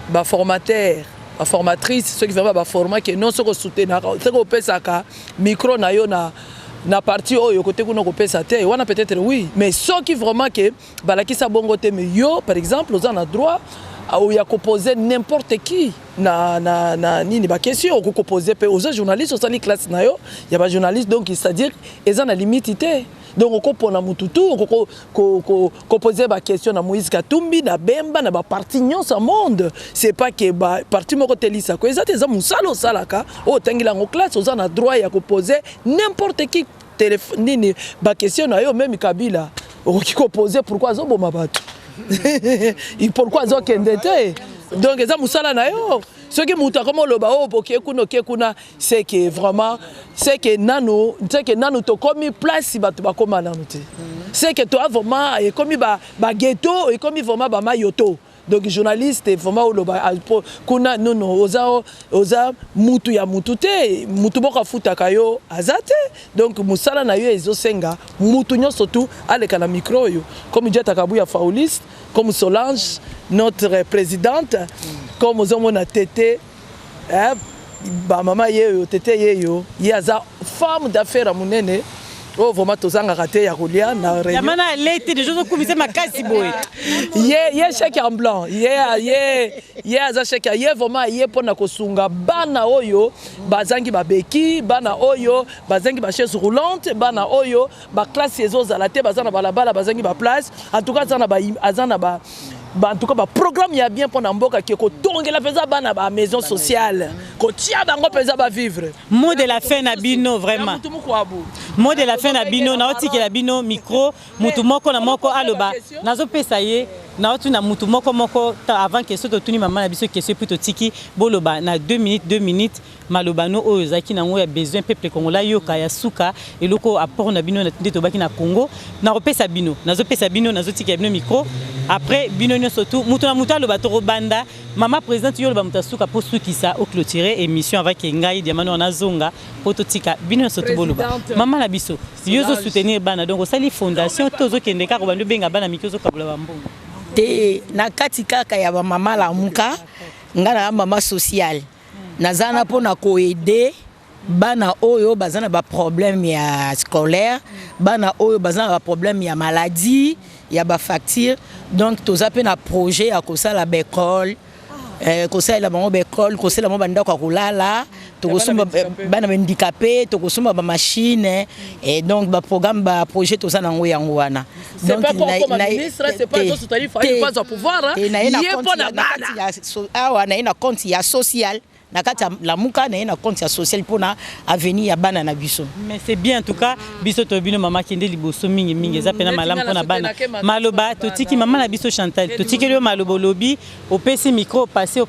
ba formateur, ba formatrice, ceux qui vraiment ba format que non ceux qui soutenir, ceux qui pesa ka micro na yo na partie oyo côté kuno ko pesa te, wana peut-être oui, mais ceux qui vraiment que balaki sa bongo te mais yo par exemple aux en a droit où il y a poser n'importe qui na nini ba question ko poser pe aux journalistes aux sali classe na yo, il y a ba journaliste donc c'est-à-dire ils en a limité. Donc on compone mututu on poser ba question na Moïse Katumbi na Bemba na ba parti nyonso monde c'est pas que ba parti moko telisa ko ezate za musalo salaka o tangila ngo classe oza na droit ya ko poser n'importe qui téléphone nini ba question na yo même Kabila okoki ko poser pourquoi azoboma bato pourquoi azokende te donc eza musala na yo ce que muta comme loba o boke kuna c'est que vraiment c'est que nanu to komi place bato ba koma nanu te c'est que toi vraiment et comme ba ghetto et comme vraiment ba mayoto. Donc journaliste vraiment kuna non oza mutu ya mutute mutu boka futa kayo azate donc musala na yo ezosenga mutu nyonso tu aleka na micro yo comme Dieta Kabuya Fauliste comme Solange notre présidente comme ozomona Tété ba mama yeyo Tété yeyo yaza femme d'affaires munene. Oh, vraiment, tous en raté, il y a Roulia, na réunion. Yamana l'été, des choses comme ça, ma casse boy. Yeah, chèque en blanc. Yeah, za chèque. Yeah, vraiment, yeah, pour na kosunga, bana oyo, bazangi babeki, bana oyo, bazangi ba chaise roulante, bana oyo, ba classe yezo zalate, bazana balabala, bazangi ba place. En tout cas, azana ba. En tout cas, le programme y a bien pour Namboka qui est que la pesa bana ba maison sociale, que tia bango pesa ba vivre. Mot de la fin Nabino vraiment. Mot de la fin Nabino na oti ke la bino micro mutu moko na moko aloba. Nazo pesa ye na oti na mutu moko avant que ce tuni maman na biso question plutôt tiki boloba na 2 minutes malobano oyo zaki na ngo ya besoin peuple congolais yoka ya suka eloko apport na bino na ndeto baki na Congo na repesa bino nazo pesa bino nazo tiki bino micro après bino surtout mutu na mutu aloba to banda mama présidente yo loba mutasuka pour sukisa au clôturer émission avec ngai diamano na zonga pototika bino surtout boloba mama na biso yo zo soutenir bana donc osali fondation tozo kende ka ko bando benga bana mikozo kabula bambongo te na kati kaka ya ba mama la muka ngana mama social nazana pona ko aider bana oyo bazana ba problème ya scolaire bana oyo bazana ba problème ya maladie ya ba facture donc toza pe na projet ya kosala ba école kosala bango ba école kosala mo banda kwa kulala tokosomba bana handicapé tokosomba ba machine et donc ba programme ba projet toza nango yango wana donc comme ministre c'est pas juste il faut pas au pouvoir il y a compte ya social na kati la muka na ina compte social pona avenir ya bana na biso. Mais c'est bien en tout cas biso to bino mama kende liboso mingi za pena malamu pona bana maloba to tiki mama na biso Chantal to tiki le malobo lobby au PC micro passer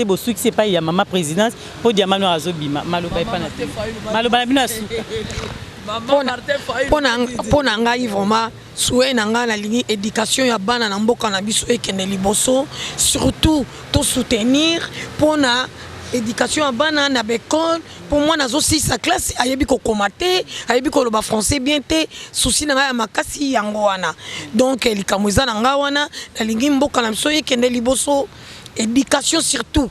bo succès pas ya mama présidence po diamano azobima maloba e pana maloba na bino asuka pona ngai vraiment souhait na nga na ligne éducation ya bana na mboka na biso ekende liboso surtout to soutenir pona éducation à bana na l'école pour moi nazo 6 à classe ayebi ko komate ayebi ko loba français bien te souci na makasi yango wana donc likamweza na nga wana na lingi mboka na biso yekende liboso éducation surtout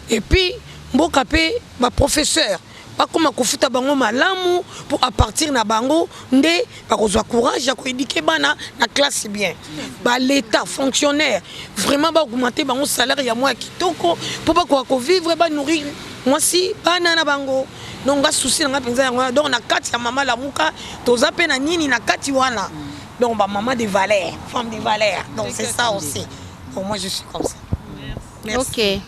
et puis mboka pe ba professeur pas comme kofuta bango malamu pour à partir na bango nde ba kozwa courage ya ko éduquer bana na classe bien ba l'état fonctionnaire vraiment ba augmenter bango salaire ya moi kitoko pour pas ko vivre ba nourrir moi si bana na bango donc ga souci na penza yango donc na kati ya mama la muka toza pe na nini na kati wana donc ba maman de valeur femme de valeur donc c'est ça aussi pour moi je suis comme ça. Merci. OK.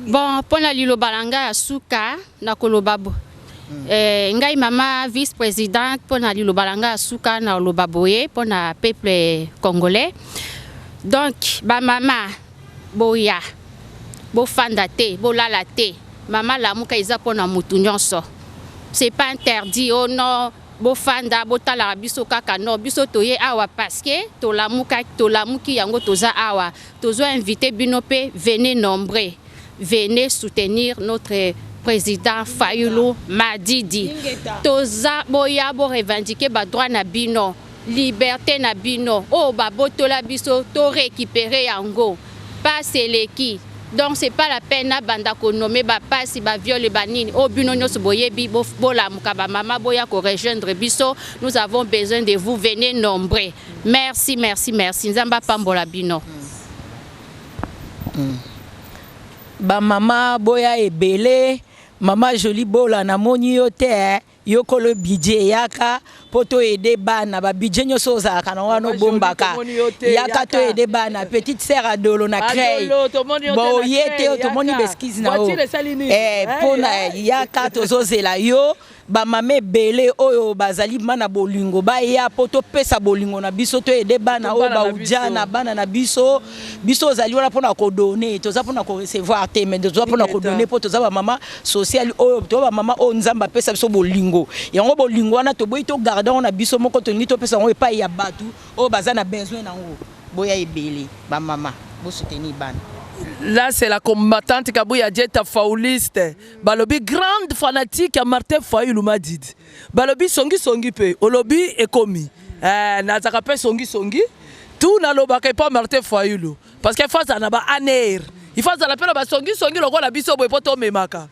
Bon, pour la lilobalanga asuka na kolobabo. Ngai mama vice-présidente pour la lilobalanga asuka na lobaboye pour na peuple congolais. Donc ba mama boya bo fandate bo lalate mama la muka iza pour na mutu nyonso. C'est pas interdit oh non bo fanda bo tala biso kaka no biso toye awa parce que to la muki yango toza awa tozo invité binope venez nombreux. Venez soutenir notre président Fayulu Madidi. Toza boya bo revendiquer ba droit na bino, liberté na bino. Oh ba botola biso to récupérer yango. Pas seleki. Donc c'est pas la peine na banda ko nommer ba pasi ba viole ba nini. Oh bino nyos boyebi bo la muka ba mama boya ko rejoindre biso. Nous avons besoin de vous, venez nombreux. Merci. Nzamba pambola bino. Ba mama boya ebele mama joli bola na moni yo te yoko le budget yaka poto aider bana ba budget nyoso za kana wana bombaka yaka to aider bana petite sœur adolo na crée bo yete to moni beskiz na o pona yaka to zozela yo ba mame belé oyo bazali mana bolingo ba ya poto pesa bolingo na biso to ede bana oyo ba ujana bana na biso zali wana pona ko donner to za pona ko recevoir te mais to za pona ko donner poto za ba mama social oyo to ba mama o nzamba pesa biso bolingo yango bolingo wana to boyi to garder na biso moko to ngi to pesa ngo epai ya batu oyo bazana besoin nango boya ebele ba mama bo soutenir bana. Là, c'est la combattante Kabouya Dieta Fauliste. Balobi, grande fanatique à Martin Fayulu Madid. Balobi, songi pe. Olobi est commis. Nazaka pe songi. Tout n'a l'obaka pas Martin Fayulu. Parce qu'il faut ça n'a pas aner. Il faut ça l'appelle ba songi le roi la biso boy poto memaka.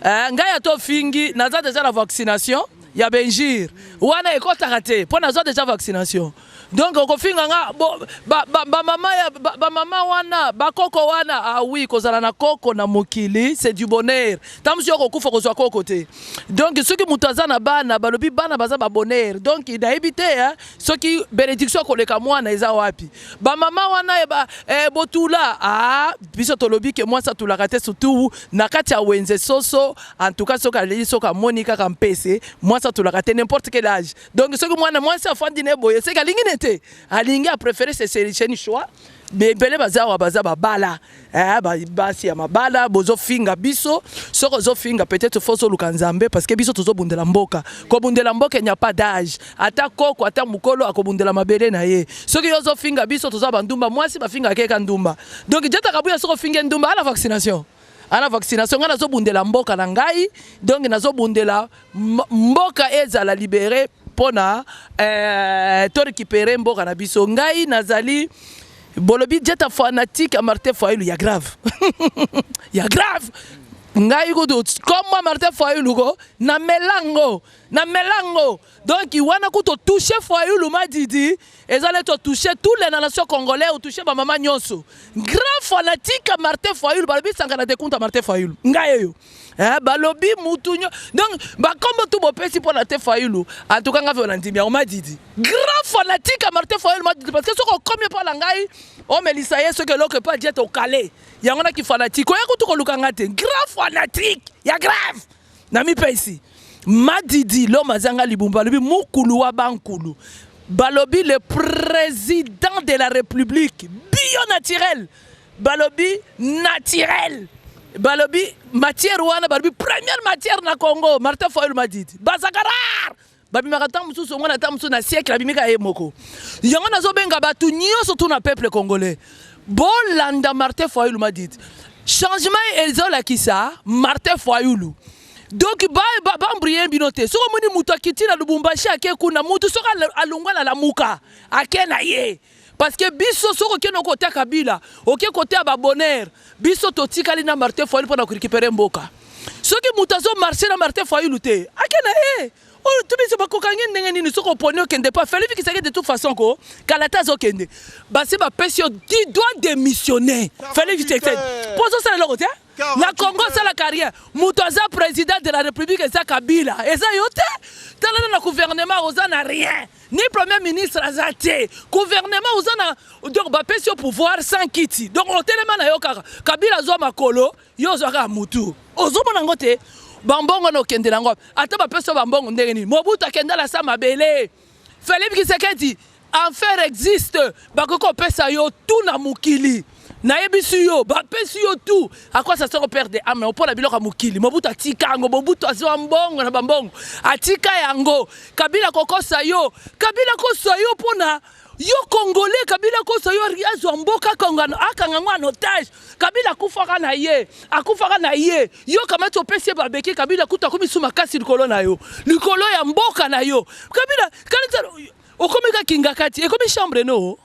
Ngaya to fingi, naza déjà la vaccination. Ya benjir. Wana ekota raté. Pour naza déjà vaccination. Donc on finga nga ba mama wana ba koko wana ah oui kozala na koko na mokili c'est du bonheur tamsio ko kufa ko zwa koko te donc ceux qui mutaza na bana balobi bana baza ba bonheur donc il a évité hein ceux qui bénédiction ko leka mwana eza wapi ba mama wana ba botula ah biso tolobi que moi ça tout la raté surtout na kati ya wenze soso en tout cas soka leli soka monika kampese moi ça tout la raté n'importe quel âge donc ceux qui moi ça fandi ne boye c'est kalingine alingi a préféré ces sélections choix mais belé bazawa bazaba bala basi ya mabala bozo finga biso soko zo finga peut-être faut so lukanzambe parce que biso tozo bundela mboka ko bundela mboka il n'y a pas d'âge ata koko ata mukolo akobundela mabele na ye soki yozo finga biso tozo bandumba mwasi ba finga keka ndumba donc Dieta Kabuya soko finga ndumba ala vaccination ngana zo bundela mboka na ngai donc nazo bundela mboka ezala libéré pona to récupérer mboka na biso ngai nazali bolobi Dieta fanatique à Martin Fayulu ya grave ya grave ngai ko comme Martin Fayulu ko na melango donc wana ko to toucher Fayulu Madidi ezale to toucher tous les nations congolais ou toucher ba mama nyonso grand fanatique à Martin Fayulu balobi sangana de compte Martin Fayulu ngai yo balobi mutunyo donc ba comme tout bo pesi pour la te Fayulu en tout cas nga vona ndimia o Madidi grand fanatique à Martin Fayulu Madidi parce que soko comme pas la ngai o melisa yeso que l'autre pas Dieta au calé yango na ki fanatique oya ko to ko lukanga te grand fanatique ya grave na mi pesi Madidi l'homme azanga libumba lobi mukulu wa bankulu balobi le président de la République bio naturel balobi naturel balobi matière wana balobi première matière na Congo Martin Fayulu Madidi bazakarar babi makata mususu ngona ta mususu na siècle abimika moko yango nazo benga batu nyonso tout na peuple congolais bolanda Martin Fayulu Madidi changement ezola kisa Martin Fayulu donc ba mbriye binote soko moni mutu akiti na Lubumbashi akekuna mutu soko alungwa na lamuka akena ye parce que biso soko keno côté Kabila OK côté ba bonheur biso totikali na Martin Fayulu pour récupérer mboka soki mutazo marcher na Martin Fayulu te akena ye oh tu biso bakokangi ndenge nini soko ponyo kende pas fallait que ça de toute façon ko kalata zo kende basi ba pesio 10 doit démissionner fallait que c'était poso ça le côté la Congo c'est la carrière mutaza président de la République ça Kabila et ça yote tala na gouvernement ozana rien ni premier ministre azate gouvernement ozana donc ba pesio pouvoir sans kiti donc on tellement na yo Kabila zo makolo yo zo ka mutu ozomona ngote bambongo no kende lango ata ba peso bambongo ndenge ni Mobutu akenda la sama belé Félix Tshisekedi enfer existe bakoko pesa yo tout na mukili na yebisu yo ba pesa yo tout à quoi ça sert perdre ame on la biloko mukili Mobutu atika ngo Mobutu azwa mbongo na bambongo atika yango Kabila kokosa yo pona yo Congolais Kabila kosa yo riazo mboka kongano akanga ngwa otage Kabila kufaka na ye yo kama to pesi babeki Kabila kuta komisuma kasi likolo na yo likolo ya mboka na yo Kabila kanisa okomeka kingakati ekomi chambre no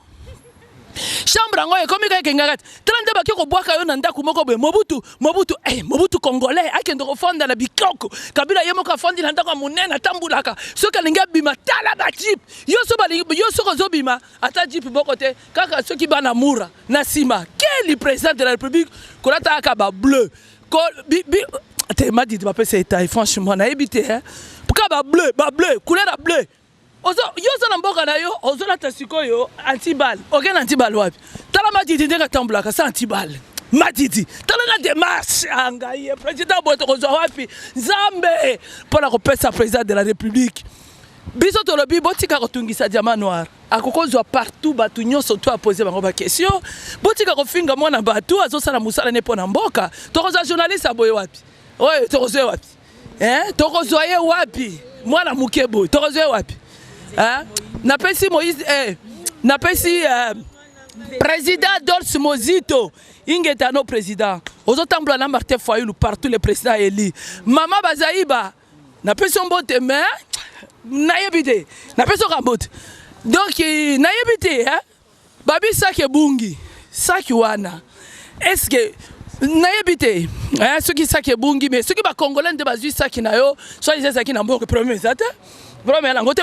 chambre ngo ekomika kingakati tanda baki ko bwaka yo na ndaku moko be Mobutu Congolais akendo ko fonda na bikoko Kabila yemo ka fondi na ndaku munena tambulaka soka linga bima tala ba jeep yo so ko zobima ata jeep bokote kaka soki bana mura na sima quel président de la République kolata aka ba bleu ko te m'a dit ba pesa eta franchement na ebité hein pourquoi ba bleu couleur bleu ozo yo so na mboka na yo ozo na tasiko yo antibal ogena antibal wapi tala m'a dit ndeka tambulaka sa antibal Madidi talana démarche angaye président boto ko wapi Nzambe pour kopesa président de la République biso tolobi botika kotungisa diamant noir akokozwa partout batu nyonso to a poser bango ba question botika kofinga mwana batu azosala musala ne pona mboka tokozwa journaliste aboye wapi oye tokozwa wapi tokozwa ye wapi mwana mukebo tokozwa wapi napesi Moïse napesi président Dorsi Mozito ingeta no président ozotambula na Martin Fayulu partout les présidents élis mama Bazaïba napesi mbote mais nayebite napesi kambote donc nayebite babi saki bungi saki wana est-ce que nayebite ceux qui saki bungi mais ceux qui ba congolais de bazui saki na yo soit ils saki na mboka premier ça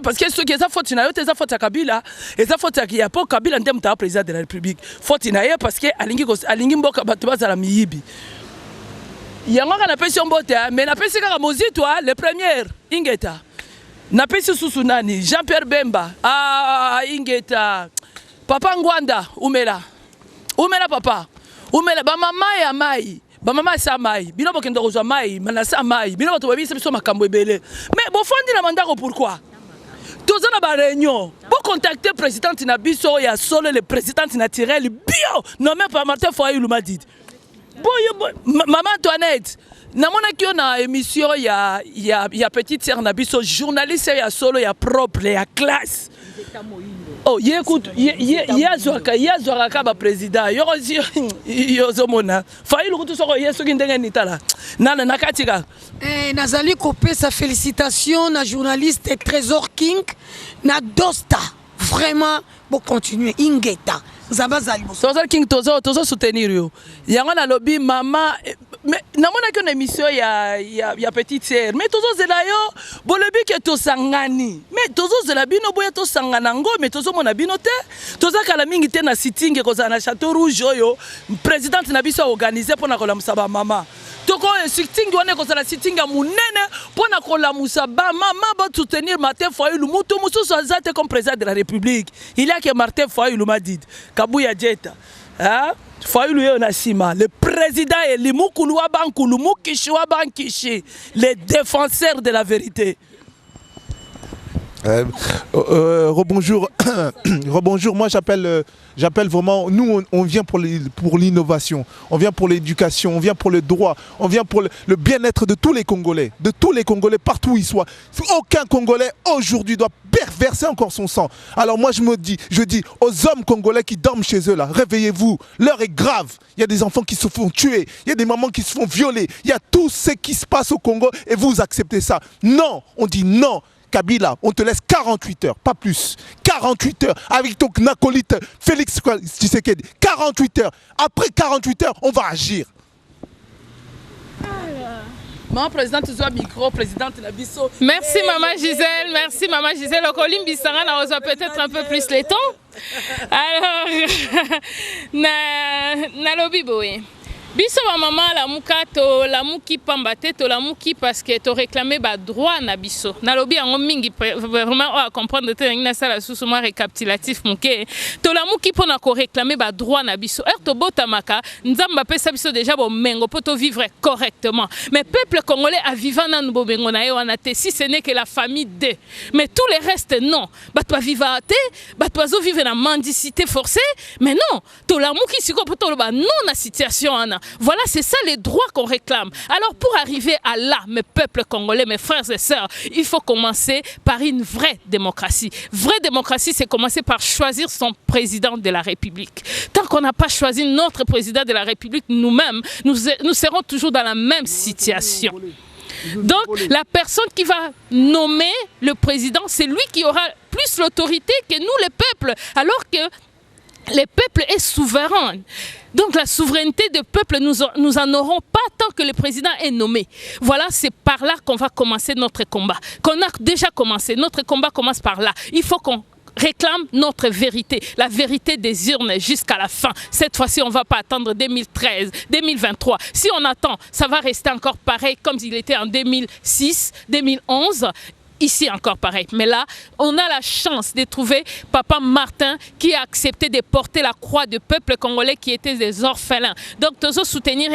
parce que ceux qui ont faute na yo tes faute à Kabila et ça faute à po Kabila ndem ta président de la République faute na yo parce que alingi mboka bato bazala miyibi yango kana pesi mbote mais na pesi kaka Mozito le premier ingeta na pesi susu nani Jean-Pierre Bemba ingeta papa Ngwanda umela papa umela ba mama ya mai ba mama sa mai bino bokendo kozwa mai manasa mai bino bato babisa biso makambo ebele mais bofondi na mandako pourquoi tozana ba réunion pour contacter président na biso ya solo le président naturel bio nommé par Martin Fayulu Madidi maman Antoinette namona kio na émission ya petite sœur na biso journaliste ya solo ya propre ya classe oh écoute yazwaka ba président yozomona Fayulu kutu soko yeso kindenge nitala nana nakatika nazali kopesa félicitations na journaliste Trésor King na Dosta vraiment pour continuer ingeta zabazali Trésor King tozo soutenir yo yango na lobby mama mais namona que une émission ya petite sœur mais tozo zela yo bolobi ke to sangani mais tozo zela bino boya to sangana ngo mais tozo mona bino te toza kala mingi te na sitting ko za na Château Rouge yo président na biso organiser pour na kola musaba mama toko sitting wana ko za sitting ya munene pour na kola musaba mama ba soutenir Martin Fayulu mutu musu so zate comme président de la République il y a que Martin Fayulu Madidi Kabuya Jeta Fayulu yo na sima le président est Limukulu wa bankulu mukishi wa bankishi les défenseurs de la vérité. Rebonjour, rebonjour. Moi j'appelle vraiment, nous on vient pour l'innovation, on vient pour l'éducation, on vient pour le droit, on vient pour le bien-être de tous les Congolais partout où ils soient. Aucun Congolais aujourd'hui doit verser encore son sang. Alors moi je dis aux hommes congolais qui dorment chez eux là, réveillez-vous, l'heure est grave. Il y a des enfants qui se font tuer, il y a des mamans qui se font violer, il y a tout ce qui se passe au Congo et vous acceptez ça. Non, on dit non. Kabila, on te laisse 48 heures, pas plus. 48 heures avec ton acolyte Félix Tshisekedi. 48 heures. Après 48 heures, on va agir. Maman présidente, tu micro, présidente Nabiso. Merci maman Gisèle, merci maman Gisèle. Au Colim Bissara, on a peut-être un peu plus les temps. Alors, na lobby boy. Biso ba maman la muka to la muki pambate to la muki parce que to réclamer ba droit na biso. Na lobi en mingi vraiment à comprendre te ngina sala sous moi récapitulatif muke. To la muki pona ko réclamer ba droit na biso. To botamaka nzamba pesa biso déjà bo mengo poto vivre correctement. Mais peuple congolais a vivant na bo mengo na yo na te si ce n'est que la famille de. Mais tous les restes non. Ba to vivre te, ba to zo vivre na mendicité forcée, mais non. To la muki siko poto ba non na situation ana. Voilà, c'est ça les droits qu'on réclame. Alors pour arriver à là, mes peuples congolais, mes frères et sœurs, il faut commencer par une vraie démocratie. Vraie démocratie, c'est commencer par choisir son président de la République. Tant qu'on n'a pas choisi notre président de la République nous-mêmes, nous serons toujours dans la même situation. Donc la personne qui va nommer le président, c'est lui qui aura plus l'autorité que nous les peuples, alors que les peuples est souverain. Donc la souveraineté des peuples, nous en aurons pas tant que le président est nommé. Voilà, c'est par là qu'on va commencer notre combat. Qu'on a déjà commencé. Notre combat commence par là. Il faut qu'on réclame notre vérité, la vérité des urnes jusqu'à la fin. Cette fois-ci, on ne va pas attendre 2013, 2023. Si on attend, ça va rester encore pareil comme il était en 2006, 2011. ici encore pareil. Mais là, on a la chance de trouver Papa Martin qui a accepté de porter la croix du peuple congolais qui était des orphelins. Donc, tu as soutenir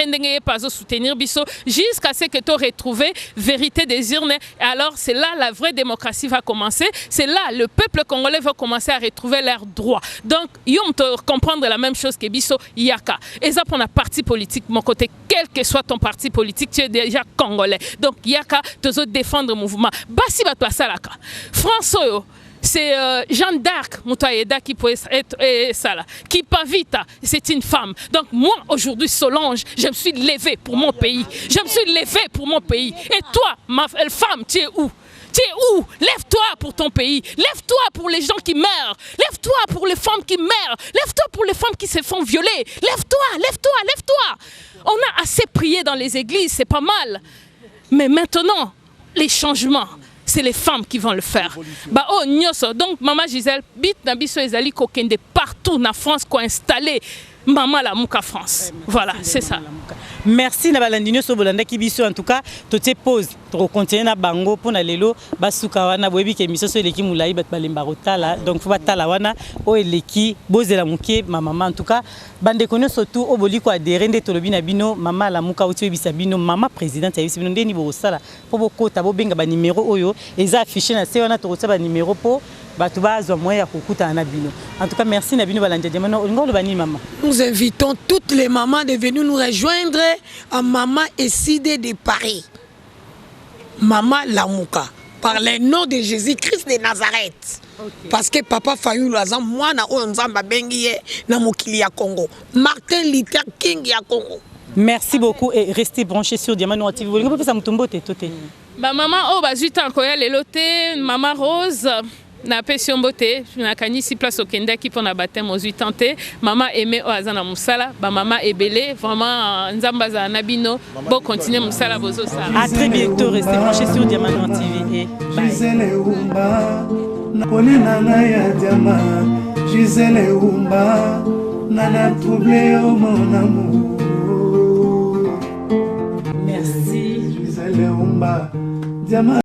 soutenir Bisso jusqu'à ce que tu aies retrouvé vérité des urnes. Et alors, c'est là la vraie démocratie va commencer. C'est là le peuple congolais va commencer à retrouver leurs droits. Donc, ils vont comprendre la même chose que Bisso Yaka. Et ça, pour un parti politique, mon côté, quel que soit ton parti politique, tu es déjà congolais. Donc, Yaka, tu dois défendre le mouvement. Basi Batwa Salaka. François, c'est Jeanne d'Arc, Moutaïda, qui peut être ça là. Qui Pavita, c'est une femme. Donc moi, aujourd'hui, Solange, je me suis levée pour mon pays. Je me suis levée pour mon pays. Et toi, ma femme, tu es où? Tu es où? Lève-toi pour ton pays. Lève-toi pour les gens qui meurent. Lève-toi pour les femmes qui meurent. Lève-toi pour les femmes qui se font violer. Lève-toi, lève-toi, lève-toi. On a assez prié dans les églises, c'est pas mal. Mais maintenant, les changements, c'est les femmes qui vont le faire. Bah oh nyoso. Donc maman Gisèle, bit na biso ezali kokende partout na France ko installé Maman la Mouka France. Voilà, c'est ça. Merci na balandinyo so bolanda ki biso en tout cas to te pose to continuer na bango pour na lelo basuka wana boyebi ke miso so eleki mulai bat balemba rotala donc faut batala wana o eleki bozela muke maman en tout cas bande konyo surtout o boliko adhérer nde tolobi na bino Maman la Mouka oti ebisa bino maman présidente ya bino ndeni bo sala po bokota bo benga ba numéro oyo eza affiché na se wana to rotsa ba numéro po batu bazwa moya kokuta na bino. En tout cas merci na bino balanda demano ngolo bani maman. Nous invitons toutes les mamans de venir nous rejoindre à Maman Essidé de Paris. Maman la Mouka, par le nom de Jésus-Christ de Nazareth. Okay. Parce que Papa Fayou Lazam, moi na onzamba bengi na mokili ya Congo. Martin Luther King ya Congo. Merci beaucoup et restez branchés sur Diamant TV. Vous voulez ça mutombo te toté. Ba maman oh bazuta nkoya lelote Maman Rose. Na pession beauté, na kanisi place au Kenda qui pour na baptême aux 8 ans. Maman aimé au azana musala, ba maman ebele vraiment nzambaza nabino, bon continuer musala bozo ça. À très bientôt, restez branchés sur Diamant TV et bye. Gisèle Oumba, nakone na ya Diamant. Gisèle Oumba, nana troublé au mon amour. Merci. Gisèle Oumba, Diamant.